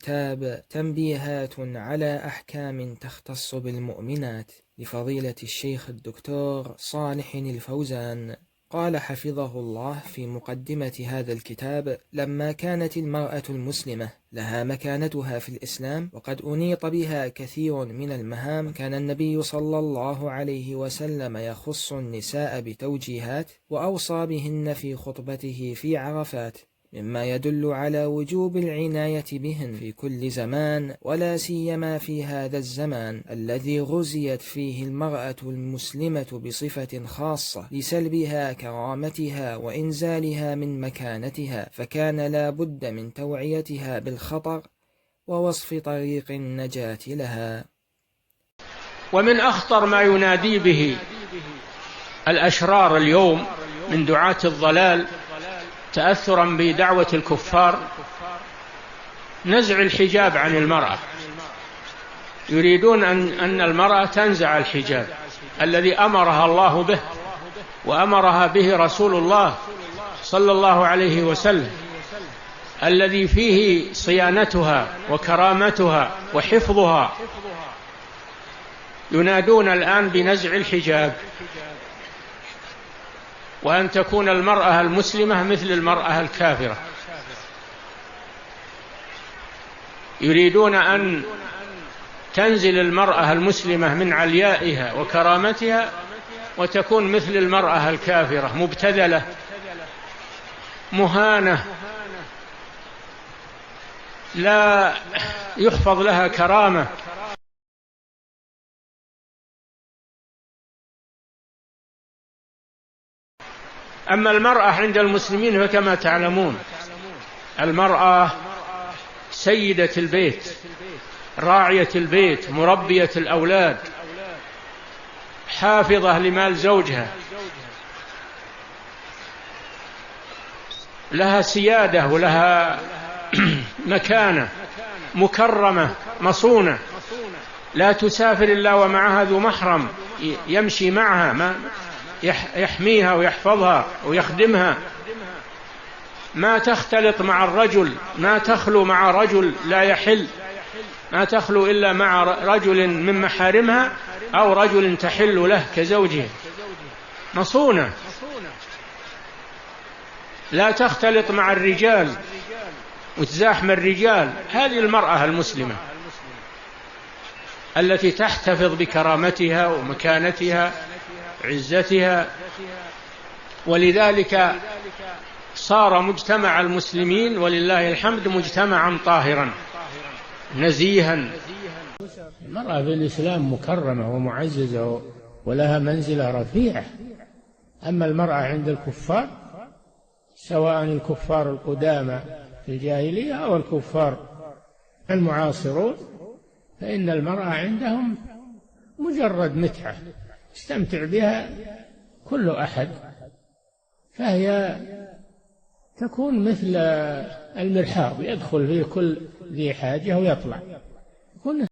كتاب تنبيهات على أحكام تختص بالمؤمنات لفضيلة الشيخ الدكتور صالح الفوزان، قال حفظه الله في مقدمة هذا الكتاب: لما كانت المرأة المسلمة لها مكانتها في الإسلام وقد أنيط بها كثير من المهام، كان النبي صلى الله عليه وسلم يخص النساء بتوجيهات وأوصى بهن في خطبته في عرفات، مما يدل على وجوب العناية بهن في كل زمان، ولا سيما في هذا الزمان الذي غزيت فيه المرأة المسلمة بصفة خاصة لسلبها كرامتها وإنزالها من مكانتها، فكان لا بد من توعيتها بالخطر ووصف طريق النجاة لها. ومن أخطر ما ينادي به الأشرار اليوم من دعاة الضلال تأثرا بدعوة الكفار نزع الحجاب عن المرأة. يريدون أن المرأة تنزع الحجاب الذي أمرها الله به وأمرها به رسول الله صلى الله عليه وسلم، الذي فيه صيانتها وكرامتها وحفظها. ينادون الآن بنزع الحجاب، وأن تكون المرأة المسلمة مثل المرأة الكافرة. يريدون أن تنزل المرأة المسلمة من عليائها وكرامتها وتكون مثل المرأة الكافرة، مبتذلة مهانة، لا يحفظ لها كرامة. أما المرأة عند المسلمين فكما تعلمون المرأة سيدة البيت، راعية البيت، مربية الأولاد، حافظة لمال زوجها، لها سيادة ولها مكانة، مكرمة مصونة، لا تسافر إلا ومعها ذو محرم يمشي معها، يحميها ويحفظها ويخدمها، ما تختلط مع الرجل، ما تخلو مع رجل لا يحل، ما تخلو إلا مع رجل من محارمها أو رجل تحل له كزوجها، مصونة، لا تختلط مع الرجال وتزاحم الرجال. هذه المرأة المسلمة التي تحتفظ بكرامتها ومكانتها عزتها. ولذلك صار مجتمع المسلمين ولله الحمد مجتمعا طاهرا نزيها. المرأة في الإسلام مكرمة ومعززة ولها منزلة رفيعة. أما المرأة عند الكفار، سواء الكفار القدامى في الجاهلية أو الكفار المعاصرون، فإن المرأة عندهم مجرد متعة يستمتع بها كل أحد، فهي تكون مثل المرحاض يدخل فيه كل ذي حاجة ويطلع.